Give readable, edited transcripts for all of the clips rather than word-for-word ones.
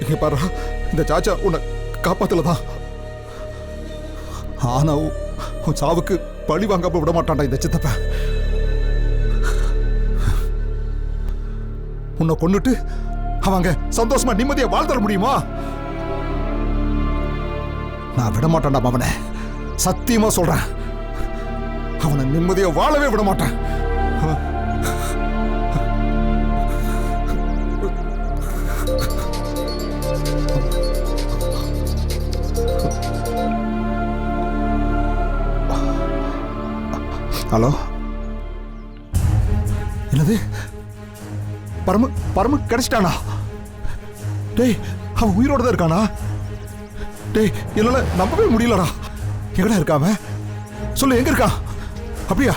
இங்க பாரு, இந்த சாச்சா உன்னை காப்பாத்தலதான். ஆனா உன் சாவுக்கு பழி வாங்காம விட மாட்டான்டா இந்த சித்தப்ப. உன்னை கொன்னுட்டு அவங்க சந்தோஷமா நிம்மதியா வாழ்த்தர முடியுமா? நான் விட மாட்டேன்டா அவனை, சத்தியமா சொல்றேன். அவனை நிம்மதியா வாழவே விட மாட்டேன். ஹலோ, என்னது? பரம கிடைச்சிட்டானா? டேய், அவன் உயிரோட தான் இருக்கானா? டேய், என்னால நம்பவே முடியலடா. எங்கடா இருக்காம? சொல்லு, எங்க இருக்கா? அப்படியா?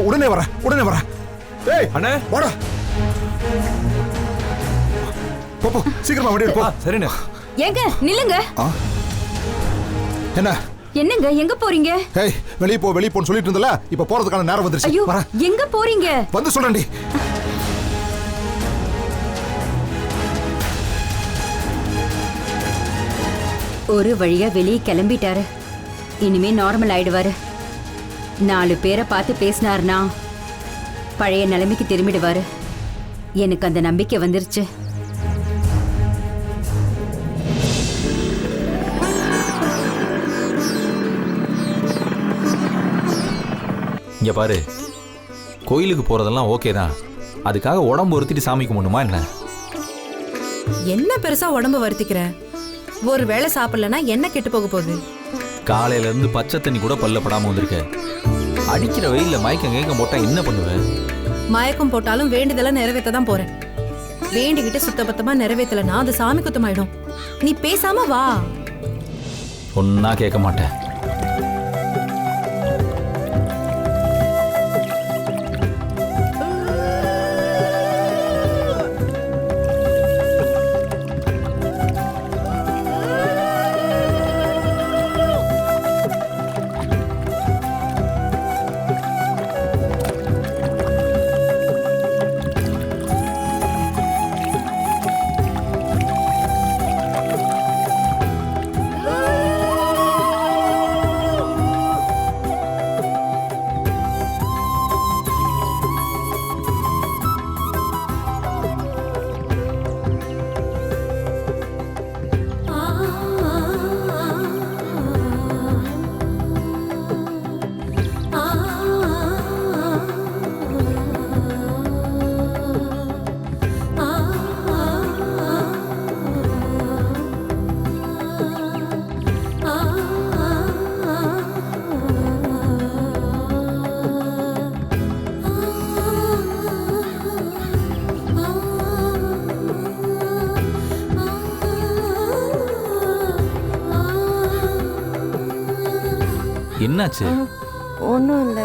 உடனே வரேன். டேய் அண்ணே, வாடா. போ, சீக்கிரமா வண்டி எடுப்பா. சரிண்ணே. ஏங்க நில்லுங்க. என்ன? என்னங்க எங்க போறீங்க? ஏய், வெளிய போன்னு சொல்லிட்டு இருந்தல, இப்ப போறதுக்கான நேரம் வந்துருச்சு. ஐயோ, எங்க போறீங்க? வந்து சொல்றேன்டி. ஒரு வழியா வெளியே கிளம்பிட்டாரு. இனிமே நார்மல் ஆயிடுவாரு. 4 பேரை பார்த்து பேசினார்னா பழைய நிலைமைக்கு திரும்பிடுவாரு. எனக்கு அந்த நம்பிக்கை வந்துருச்சு. இங்க பாரு, கோயிலுக்கு போறதெல்லாம் ஓகே தான். அதுக்காக உடம்பு வருத்திட்டு சாமி கும்பிடணுமா என்ன? என்ன பெருசா உடம்பு வருத்திக்கிற? ஒரு வேளை சாப்பிடலன்னா என்ன கெட்டு போக போகுது? காலையில இருந்து பச்சை தண்ணி கூட பல்ல படாம வந்திருக்க. அடிக்கிற வெயில்ல மயக்கம் போட்டா என்ன பண்ணுவேன்? மயக்கம் போட்டாலும் வேண்டியதெல்லாம் நிறைவேற்ற தான் போறேன். வேண்டிக்கிட்டு சுத்தபத்தமா நிறைவேற்றலன்னா அது சாமி குத்தமாயிடும். நீ பேசாம வா. ஒன்னா கேட்க மாட்டேன். என்னாச்சு? ஒன்றும் இல்லை.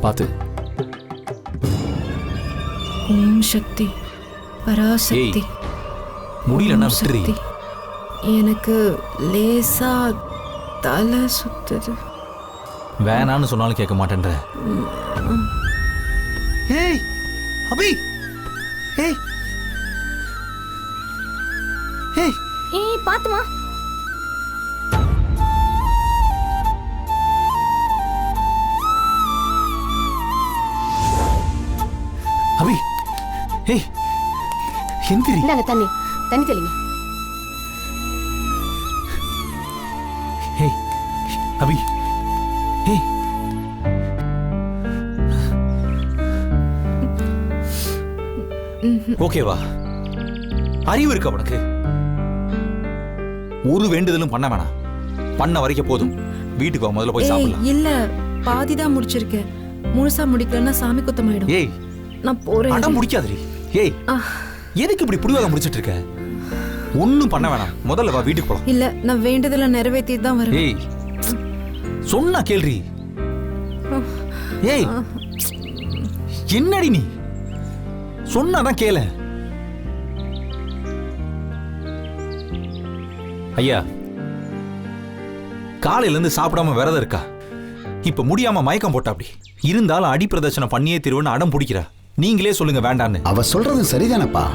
பாத்து. ஓம் சக்தி பராசக்தி. முடியலன்னா விட்டுறீ. எனக்கு லேசா தலை சுத்துது. வேணான்னு சொன்னாலும் கேட்க மாட்டேன்ற. ஏய் அபி, ஏய் ஏய் ஏய் பாத்துமா. அபி, ஏய் எந்திரி. இந்தாங்க தண்ணி தெளிங்க. ஏய் அபி, ஏய் ஓகேவா? அறிவு இருக்க உனக்கு? ஒரு வேண்டுதலும் பண்ண வேணாம். பண்ண வரைக்கும் போதும். வீட்டுக்கு முதல்ல போய் சாப்பிடலாம். இல்ல, பாதிதான் முடிச்சிருக்கேன். முழுசா முடிக்கலன்னா சாமி குத்தமாயிடும். ஏய் நான் போறேன். அடம் முடிக்காதடி. ஏய் எதுக்கு இப்படி புடிவாக முடிச்சிட்டு இருக்க? ஒன்னும் பண்ண வேணாம். முதல்ல வா, வீட்டுக்கு போலாம். இல்ல, நான் வேண்டுதல நிறைவேற்றிட்டு தான் வரேன். ஏய் சொன்னா கேள்றி. ஏய் என்னடி நீ? சொன்னாதான் கேள. ஐயா, காலையில இருந்து சாப்பிடாம விரதம் இருக்கா. இப்ப முடியாம மயக்கம் போட்டா அப்படி இருந்தாலும் அடி பிரதர்ஷனம் பண்ணியே திருவன்னு அடம் பிடிக்கிறா. நீங்களே சொல்லுங்க வேண்டான்னு. அவ சொல்றது சரிதானப்பா.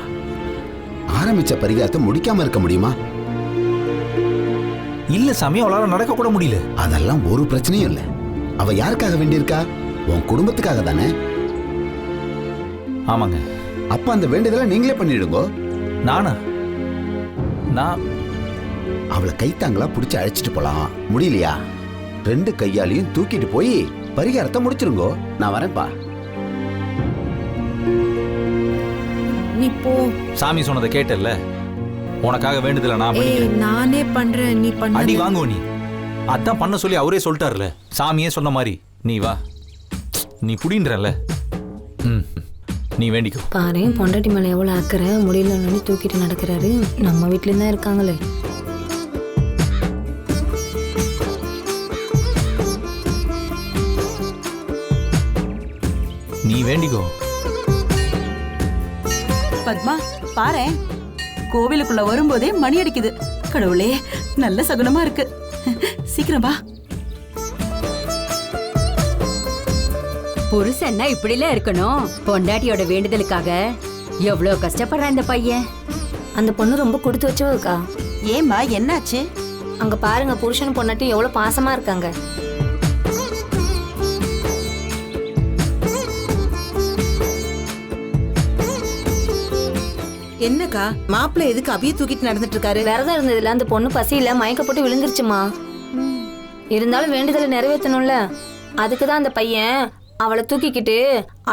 ஆரம்பிச்ச பரிகாரத்தை முடிக்காம இருக்க முடியுமா? இல்ல சாமி, அவளால நடக்க கூட முடியல. அதெல்லாம் ஒரு பிரச்சனையும் இல்ல. அவ யாருக்காக வேண்டியிருக்கா? உன் குடும்பத்துக்காக தானே? ஆமாங்க. அப்ப அந்த வேண்டியதெல்லாம் நீங்களே பண்ணிடுங்க. நானா? நான் அவளை கைத்தாங்களா பிடிச்சி அழைச்சிட்டு போலாம். முடியலையா? 2 கையாலையும் தூக்கிட்டு போய் பரிகாரத்தை முடிச்சிருங்கோ. நான் வரேன்ப்பா. நீ போ. சாமி சொன்னதை கேட்டல்ல. உனக்காக வேண்டுதல நான் ஏய், பண்ணிக்கிறேன். நானே பண்றேன், நீ பண்ண. அடி வாங்குவ நீ. அதான் பண்ண சொல்லி அவரே சொல்லிட்டாருல. சாமியே சொன்ன மாதிரி நீ வா. நீ புடின்றல. நீ வேண்டிக்கோ. பாரு பொண்டாட்டி மேல எவ்வளவு அக்கறை, முடியலன்னு தூக்கிட்டு நடக்கிறாரு. நம்ம வீட்ல தான் இருக்காங்களே. நீ வேண்டிக்கோ. பத்மா பாரேன், கோவிலுக்குள்ள வரும்போதே மணி அடிக்குது. கடவுளே, நல்ல சகுனமா இருக்கு. சீக்கிரம் வா. புருஷன்னா இப்படிலாம் இருக்கணும். பொண்டாட்டியோட வேண்டுதலுக்காக எவ்வளவு கஷ்டப்படுறான் இந்த பையன். அந்த பொண்ணு ரொம்ப கொடுத்து வச்சவக்கா. ஏம்மா என்னாச்சு? அங்க பாருங்க, புருஷன் பொண்டாட்டி எவ்வளவு பாசமா இருக்காங்க. என்னக்கா மாப்பிள்ளை எதுக்கு அபிய தூக்கிட்டு நடந்துட்டு இருக்காரு? விரதம் இருந்ததுல அந்த பொண்ணு பசியில மயக்கப்பட்டு விழுந்துருச்சுமா. இருந்தாலும் வேண்டுதலை நிறைவேற்றணும்ல, அதுக்குதான் அந்த பையன் அவளை தூக்கிக்கிட்டு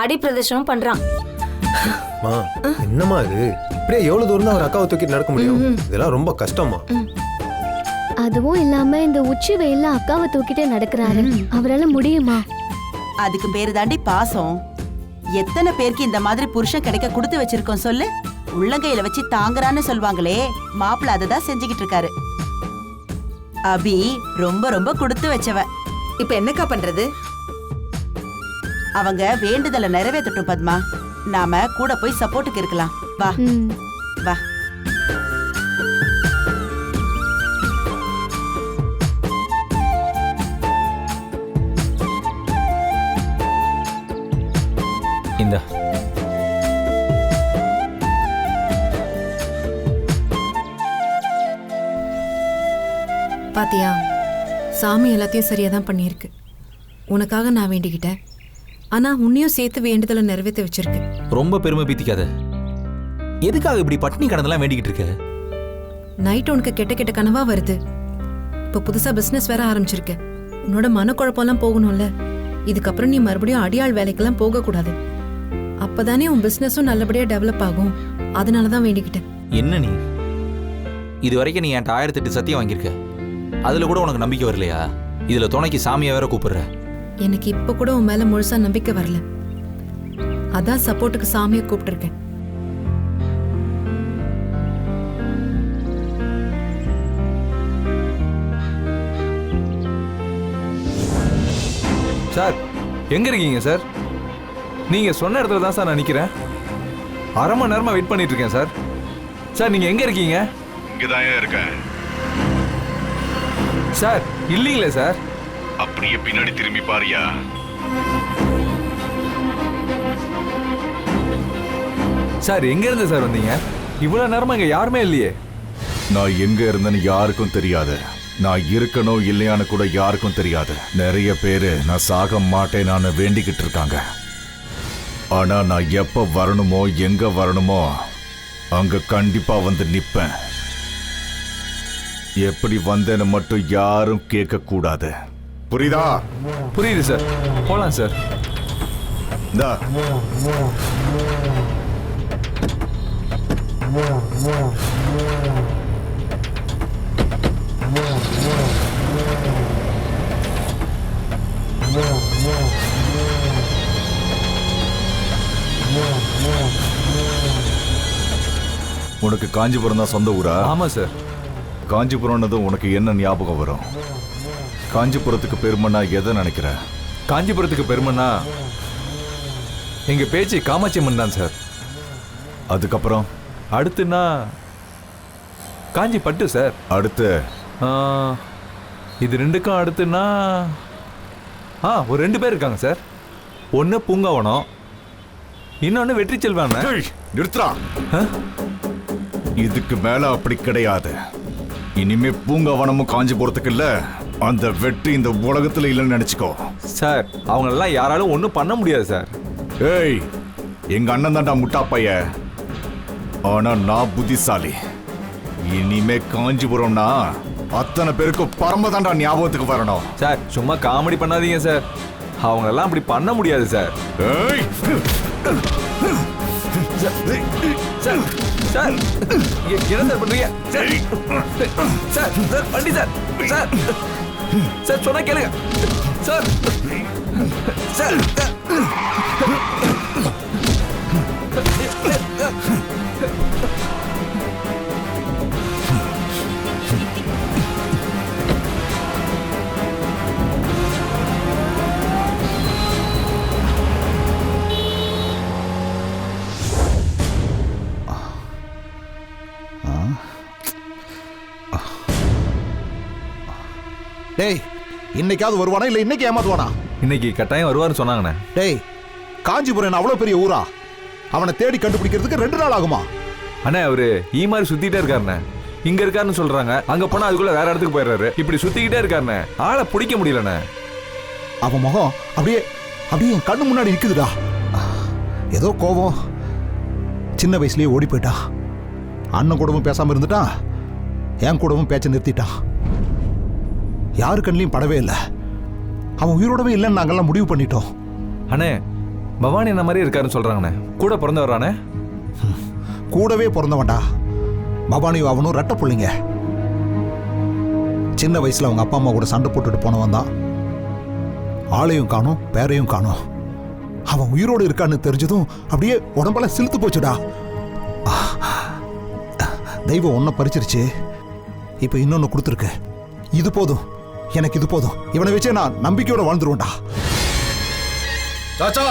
அடி பிரதர்ஷனம் பண்றான். என்னம்மா இது? இப்படியே எவ்வளவு தூரம் தான் ஒரு அக்காவை தூக்கிட்டு நடக்க முடியும்? இதெல்லாம் ரொம்ப கஷ்டமா. அதுவும் இல்லாம இந்த உச்சி வெயில்ல அக்காவை தூக்கிட்டே நடக்கிறாரு. அவரால முடியுமா? அதுக்கு பேரு தாண்டி பாசம். எத்தனை பேருக்கு இந்த மாதிரி புருஷன் கிடைக்க கொடுத்து வச்சிருக்கோம் சொல்லு. உள்ளங்கையில வச்சு தாங்குறான்னு சொல்வாங்களே, மாப்பிள்ள அததான் செஞ்சுக்கிட்டு இருக்காரு. அபி ரொம்ப ரொம்ப கொடுத்து வச்சவ. இப்ப என்னக்கா பண்றது? அவங்க வேண்டுதலை நிறைவேற்றட்டும் பத்மா. நாம கூட போய் சப்போர்ட்டுக்கு இருக்கலாம். வா வா. இந்த பாத்தியா, சாமி எல்லாத்தையும் சரியா தான் பண்ணியிருக்கு. உனக்காக நான் வேண்டிக்கிட்டேன், ஆனா உன்னையும் சேர்த்து வேண்டுதலை நிறைவேற்ற வச்சிருக்கு. ரொம்ப பெருமை பீத்திக்காத. எதுக்காக இப்படி பட்டினி கடந்தெல்லாம் வேண்டிக்கிட்டு இருக்க? நைட் உனக்கு கெட்ட கெட்ட கனவா வருது. இப்ப புதுசா பிசினஸ் வேற ஆரம்பிச்சிருக்க. உன்னோட மனக்குழப்பம்லாம் போகணும்ல. இதுக்கப்புறம் நீ மறுபடியும் அடியாள் வேலைக்கெல்லாம் போக கூடாது. அப்பதானே உன் பிசினஸும் நல்லபடியா டெவலப் ஆகும். அதனாலதான் வேண்டிக்கிட்டேன். என்ன நீ இது வரைக்கும் நீ என்கிட்ட 1008 சத்தியம் வாங்கியிருக்க. அதுல கூட உனக்கு நம்பிக்கை வரலையா? இதுல துணைக்கு சாமியை வேற கூப்பிடுற. எனக்கு இப்ப கூட உன் மேல முழுசா நம்பிக்கை வரல. அதான் சப்போர்ட்டுக்கு சாமியை கூப்பிட்டுருக்கேன். சார் எங்க இருக்கீங்க சார்? நீங்க சொன்ன இடத்துல தான் சார் நான் நிக்கிறேன். 1/2 மணி நேரமா வெயிட் பண்ணிட்டு இருக்கேன் சார். சார் நீங்க எங்க இருக்கீங்க? இங்கதான் இருக்கேன் சார். இல்லீங்களே சார். அப்படியே பின்னாடி திரும்பி பாரியா. சார் எங்க இருந்து சார் வந்தீங்க? இவ்வளவு நேரமா இங்க யாருமே இல்லையே. நான் எங்க இருந்தேன்னு யாருக்கும் தெரியாது. நான் இருக்கணும் இல்லையான்னு கூட யாருக்கும் தெரியாது. நிறைய பேரு நான் சாக மாட்டேன் நான் வேண்டிக்கிட்டு இருக்காங்க. ஆனா நான் எப்ப வரணுமோ எங்க வரணுமோ அங்க கண்டிப்பா வந்து நிப்பேன். எப்படி வந்தேன்னு மட்டும் யாரும் கேட்க கூடாது. புரியுதா? புரியுது சார். போலாம் சார். இந்தா உனக்கு காஞ்சிபுரம் தான் சொந்த ஊரா? ஆமா சார். காஞ்சிபுரம்னதும் உனக்கு என்ன ஞாபகம் வரும்? காஞ்சிபுரத்துக்கு பெருமைன்னா எதை நினைக்கிற? காஞ்சிபுரத்துக்கு பெருமைன்னா எங்க பேச்சு காமாட்சி அம்மன் தான் சார். அதுக்கப்புறம் அடுத்துன்னா காஞ்சி பட்டு சார். அடுத்து இது ரெண்டுக்கும் அடுத்துன்னா ஒரு 2 பேர் இருக்காங்க சார். ஒன்று பூங்காவனம், இன்னொன்று வெற்றி செல்வாங்க. நிறுத்துறா. இதுக்கு மேல அப்படி கிடையாது. இனிமே பூங்காவனமும் காஞ்சிபுரத்துக்கு இல்ல, அந்த வெற்றி இந்த உலகத்துல இல்லைன்னு நினைச்சுக்கோ. சார் அவங்களெல்லாம் யாராலும் ஒன்றும் பண்ண முடியாது சார். ஏய், எங்க அண்ணன் தான்டா முட்டா பைய, ஆனா நான் புத்திசாலி. இனிமே காஞ்சிபுரம்னா அத்தனை பேருக்கு பரமதாண்டா ஞாபகத்துக்கு வரணும். சார் சும்மா காமெடி பண்ணாதீங்க சார். அவங்களெல்லாம் அப்படி பண்ண முடியாது சார். ஏய், சார் சார் என்ன சார் பண்றீங்க? சார் சார் சார் வண்டி சார். சார் சார் சொன்னா கேளுங்க சார். சார் டேய், இன்னைக்காவது வருவானா இல்ல இன்னைக்கு ஏமாத்துவானா? இன்னைக்கு கட்டாயம் வருவார்னு சொன்னாங்கண்ணே. டேய், காஞ்சிபுரம் அவ்வளவு பெரிய ஊரா? அவனை தேடி கண்டுபிடிக்கிறதுக்கு 2 நாள் ஆகுமா? அண்ணே அவரு மாதிரி சுத்திட்டே இருக்காருண்ணே. இங்க இருக்காருன்னு சொல்றாங்க, அங்க போனா அதுக்குள்ள வேற இடத்துக்கு போயிடுறாரு. இப்படி சுத்திக்கிட்டே இருக்காருண்ணே. ஆளை பிடிக்க முடியலண்ணே. அவன் முகம் அப்படியே அப்படியே என் கண்ணு முன்னாடி நிக்குதுடா. ஏதோ கோபம், சின்ன வயசுலயே ஓடி போயிட்டான். அண்ணன் கூடவும் பேசாம இருந்துட்டான், என் கூடவும் பேச்ச நிறுத்திட்டான். யாரு கண்ணிலையும் படவே இல்லை. அவன் உயிரோடவே இல்லைன்னு நாங்கெல்லாம் முடிவு பண்ணிட்டோம். அண்ணே பவானி என்ன மாதிரி இருக்காருன்னு சொல்றாங்கண்ணே. கூட பிறந்தவரானே? கூடவே பிறந்தவன்டா. பவானியும் அவனும் ரெட்ட பிள்ளைங்க. சின்ன வயசுல அவங்க அப்பா அம்மா கூட சண்டை போட்டுட்டு போனவன் தான். ஆளையும் காணும், பேரையும் காணும். அவன் உயிரோடு இருக்கான்னு தெரிஞ்சதும் அப்படியே உடம்பெல்லாம் சிலுத்து போச்சுடா. தெய்வம் ஒன்ன பறிச்சிருச்சு, இப்ப இன்னொன்னு கொடுத்துருக்கு. இது போதும், எனக்கு இது போதும். இவனை வச்சே நான் நம்பிக்கையோட வாழ்ந்துருவேன்டா. சாச்சா,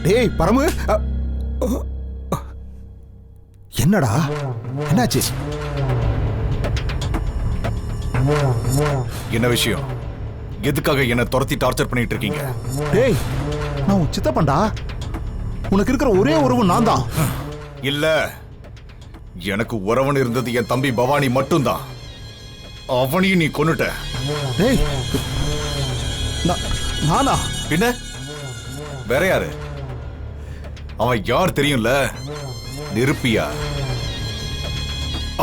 டேய் பரமு, என்னடா என்னாச்சு? என்ன விஷயம்? எதுக்காக என்ன துரத்தி டார்ச்சர் பண்ணிட்டு இருக்கீங்க? டேய், நான் உன் சித்தப்பன்டா. உனக்கு இருக்கிற ஒரே உறவு நான் தான். இல்ல, எனக்கு உறவன் இருந்தது என் தம்பி பவானி மட்டும்தான். அவனையும் நீ கொன்னுட்ட. டேய், நானா? பின்ன வேற யாரு? அவன் யார் தெரியும்ல? நெருப்பியா.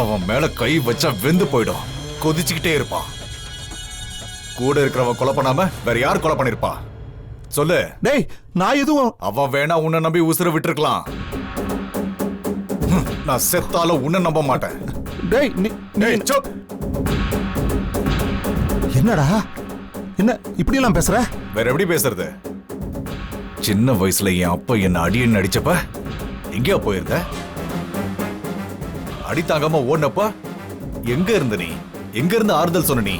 அவன் மேல கை வச்சா வெந்து போயிடும். கொதிச்சுக்கிட்டே இருப்பான். கூட இருக்கிறவன் கொலை பண்ணாம வேற யார் கொலை பண்ணிருப்பா? சொல்லு. டேய், நான் எதுவும். அவன் வேணா உன்னை நம்பி உசுர விட்டுருக்கலாம். நான் செத்தாலும் உன்னை நம்ப மாட்டேன். டேய், என்னடா என்ன இப்படி எல்லாம் பேசுற? வேற எப்படி பேசுறது? சின்ன வயசுல என் அப்பா என்ன அடியன்னு அடிச்சப்ப எங்கேயா போயிருந்த? அடி தாங்காம ஓடினப்ப எங்க இருந்த நீ? எங்க இருந்து ஆறுதல் சொன்ன நீ?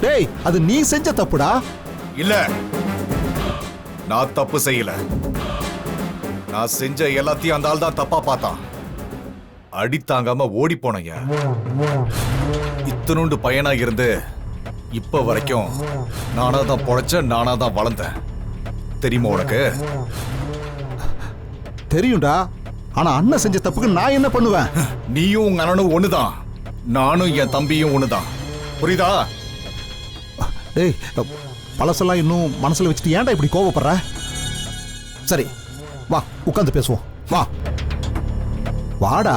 டேய், அது நீ செஞ்ச தப்புடா. இல்ல, நான் தப்பு செய்யல. நான் செஞ்ச எல்லாத்தையும் அந்த ஆள் தான் தப்பா பார்த்தான். அடி தாங்காம ஓடி போனையா. இத்தனோண்டு பையனா இருந்து இப்ப வரைக்கும் நானா தான் பொழைச்ச, நானா தான் வளர்ந்தேன். தெரியுமா உனக்கு? தெரியும்டா. ஆனா அண்ணன் செஞ்ச தப்புக்கு நான் என்ன பண்ணுவேன்? நீயும் உங்க அண்ணனும் ஒண்ணுதான். நானும் என் தம்பியும் ஒண்ணுதான். புரியுதா? டேய், பழசெல்லாம் இன்னும் மனசுல வச்சுட்டு ஏன்டா இப்படி கோவப்படுற? சரி, வா உட்காந்து பேசுவோம். வா வாடா.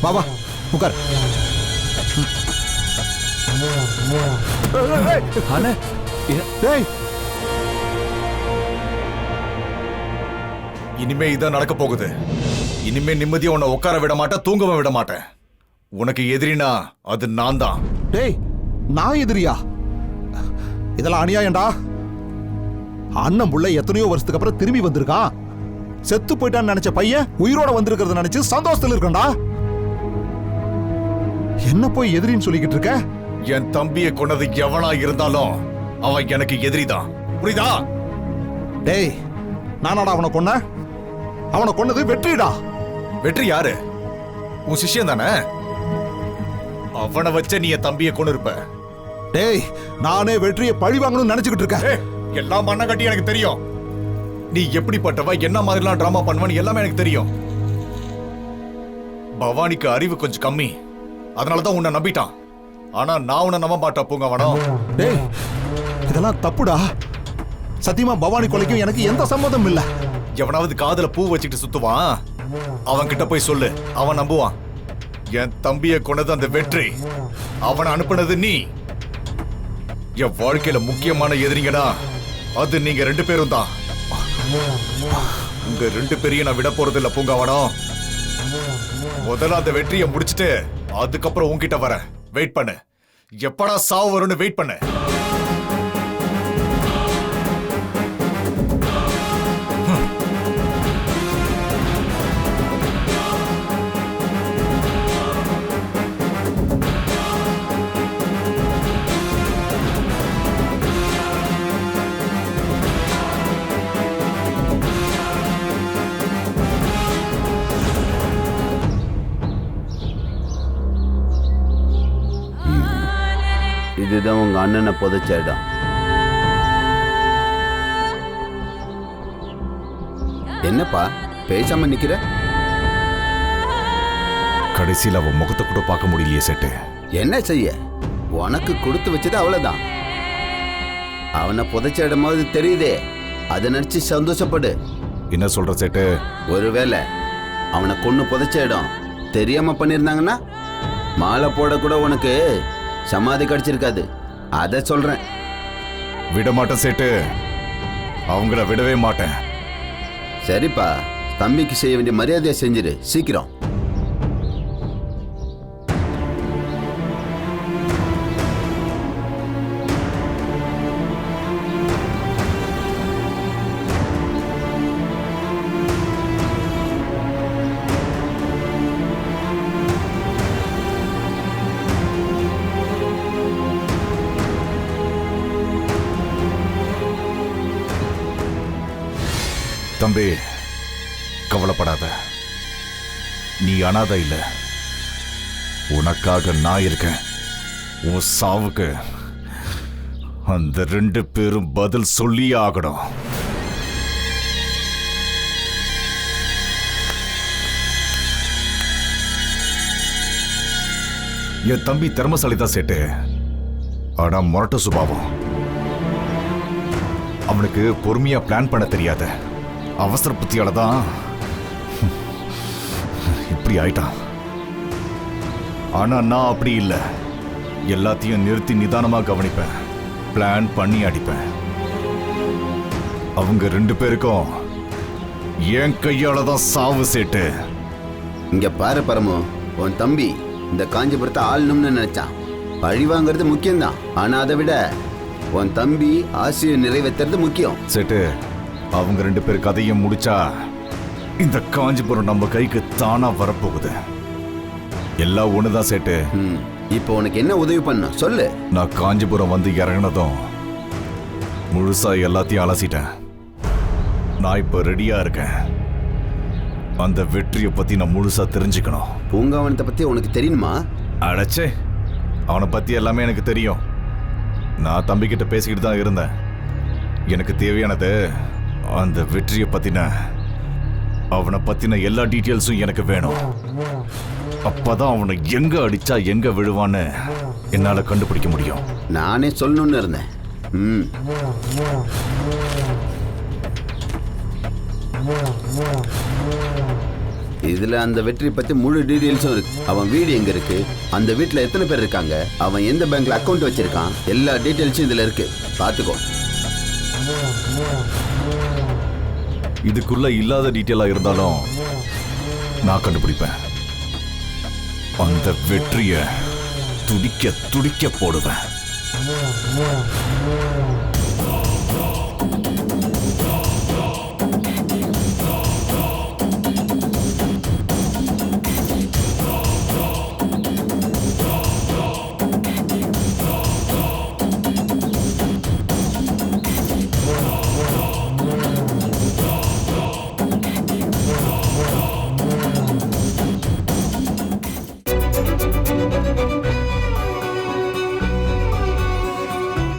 வா வா உட்கார். டேய், இனிமே இதான் நடக்க போகுது. இனிமே நிம்மதியா உன்னை உட்கார விட மாட்டேன், தூங்கவும் விட மாட்டேன். உனக்கு எதிரினா அது நான் தான். டேய், நான் எதிரியா? இதெல்லாம் அநியாயம்டா. அண்ணன் புள்ள எத்தனையோ வருஷத்துக்கு அப்புறம் திரும்பி வந்திருக்கான். செத்து போயிட்டான்னு நினைச்ச பையன் உயிரோட வந்திருக்கிறத நினைச்சு சந்தோஷத்துல இருக்கண்டா. என்ன போய் எதிரின்னு சொல்லிக்கிட்டு இருக்க? என் தம்பியை கொன்னது எவனா இருந்தாலும் அவன் எனக்கு எதிரிதான், புரியுதா? டேய், நானாடா அவனை கொன்ன? அவனை கொன்னது வெற்றிடா. வெற்றி யாரு? உன் சிஷ்யன் தானே? அவனை வச்ச நீ என் தம்பியை கொண்டு இருப்ப. டேய், நானே வெற்றியை பழி வாங்கணும்னு நினைச்சுக்கிட்டு இருக்கேன். எல்லாம் மண்ணை கட்டி எனக்கு தெரியும். நீ எப்படிப்பட்டவ, என்ன மாதிரிலாம் டிராமா பண்ணுவான்னு எல்லாமே எனக்கு தெரியும். பவானிக்கு அறிவு கொஞ்சம் கம்மி, அதனாலதான் உன்னை நம்பிட்டான். ஆனா நான் உன்னை நம்ப மாட்டேன் பூங்கவனோ. டேய், இதெல்லாம் தப்புடா. சத்தியமா பவானி கொலைக்கும் எனக்கு எந்த சம்மதம் இல்ல. எவனாவது காதுல பூ வச்சுட்டு சுத்துவான், அவன் கிட்ட போய் சொல்லு, அவன் நம்புவான். என் தம்பியை கொண்டது அந்த வெற்றி, அவனை அனுப்புனது நீ. என் வாழ்க்கையில முக்கியமான எதிரிங்கடா அது நீங்க 2 பேரும் தான். உங்க 2 பேரையும் நான் விட போறது இல்ல பூங்காவனோ. முதல்ல அந்த வெற்றியை முடிச்சிட்டு அதுக்கப்புறம் உன்கிட்ட வர. வெயிட் பண்ணு, எப்படா சாவு வரும்னு வெயிட் பண்ணு. இதுதான் உங்க அண்ணனை புதைச்ச இடம். என்னப்பா பேசாம நிக்கிற? கடைசியில் அவன் முகத்தை கூட பார்க்க முடியலையே செட்டு. என்ன செய்ய, உனக்கு கொடுத்து வச்சது அவ்வளவுதான். அவனை புதைச்ச இடமாவது தெரியுதே, அதை நினைச்சு சந்தோஷப்படு. என்ன சொல்ற செட்டு? ஒருவேளை அவனை கொன்னு புதைச்ச இடம் தெரியாம பண்ணிருந்தாங்கன்னா மாலை போட கூட உனக்கு சமாதி கிடைச்சிருக்காது. அத சொல்றேன். விட மாட்டேன் சேட்டு, அவங்கள விடவே மாட்டேன். சரிப்பா, தம்பிக்கு செய்ய வேண்டிய மரியாதையை செஞ்சிரு சீக்கிரம். தம்பி, கவலைப்படாத. நீ அனாதை இல்ல, உனக்காக நான் இருக்கேன். உன் சாவுக்கு அந்த 2 பேரும் பதில் சொல்லியே ஆகணும். என் தம்பி திறமசாலிதான் சேட்டு, ஆனா முரட்டு சுபாவம். அவனுக்கு பொறுமையா பிளான் பண்ண தெரியாத, அவசர புத்தியால தான் இப்படி ஆயிட்டான். ஆனா நான் அப்படி இல்லை, எல்லாத்தையும் நிறுத்தி நிதானமா கவனிப்பேன், பிளான் பண்ணி அடிப்பேன். அவங்க 2 பேருக்கும் என் கையால தான் சாவு சேட்டு. இங்க பாரு பரமு, உன் தம்பி இந்த காஞ்சிபுரத்தை ஆளணும்னு நினைச்சான். பழி வாங்கிறது முக்கியம்தான், ஆனா அதை விட உன் தம்பி ஆசையை நிறைவேற்றுறது முக்கியம். சேட்டு, அவங்க 2 பேர் கதையும் முடிச்சா இந்த காஞ்சிபுரம் நம்ம கைக்கு தானா வரப்போகுது. எல்லாம் ஒண்ணுதான் சேட்டு. இப்போ உனக்கு என்ன உதவி பண்ண சொல்லு. நான் காஞ்சிபுரம் வந்து இறங்கினதும் முழுசா எல்லாத்தையும் அலசிட்டேன். நான் இப்ப ரெடியா இருக்கேன். அந்த வெற்றியை பத்தி நான் முழுசா தெரிஞ்சுக்கணும். பூங்காவனத்தை பத்தி உனக்கு தெரியுமா? அடச்சே, அவனை பத்தி எல்லாமே எனக்கு தெரியும். நான் தம்பிக்கிட்ட பேசிக்கிட்டு தான் இருந்தேன். எனக்கு தேவையானது அந்த வெற்றியை பத்தின, அவனை பத்தின எல்லா டீட்டெயில்ஸும் எனக்கு வேணும். அப்பதான் அவனை எங்க அடிச்சா எங்க விழுவான்னு என்னால கண்டுபிடிக்க முடியும். நானே சொல்லணும்னு இருந்தேன். இதுல அந்த வெற்றி பத்தி முழு டீடைல்ஸும் இருக்கு. அவன் வீடு எங்க இருக்கு, அந்த வீட்டுல எத்தனை பேர் இருக்காங்க, அவன் எந்த பேங்க்ல அக்கௌண்ட் வச்சிருக்கான், எல்லா டீடைல்ஸும் இதுல இருக்கு. பாத்துக்கோ. இதுக்குள்ள இல்லாத டீட்டெயிலா இருந்தாலும் நான் கண்டுபிடிப்பேன். அந்த வெற்றியை துடிக்க துடிக்க போடுவேன்.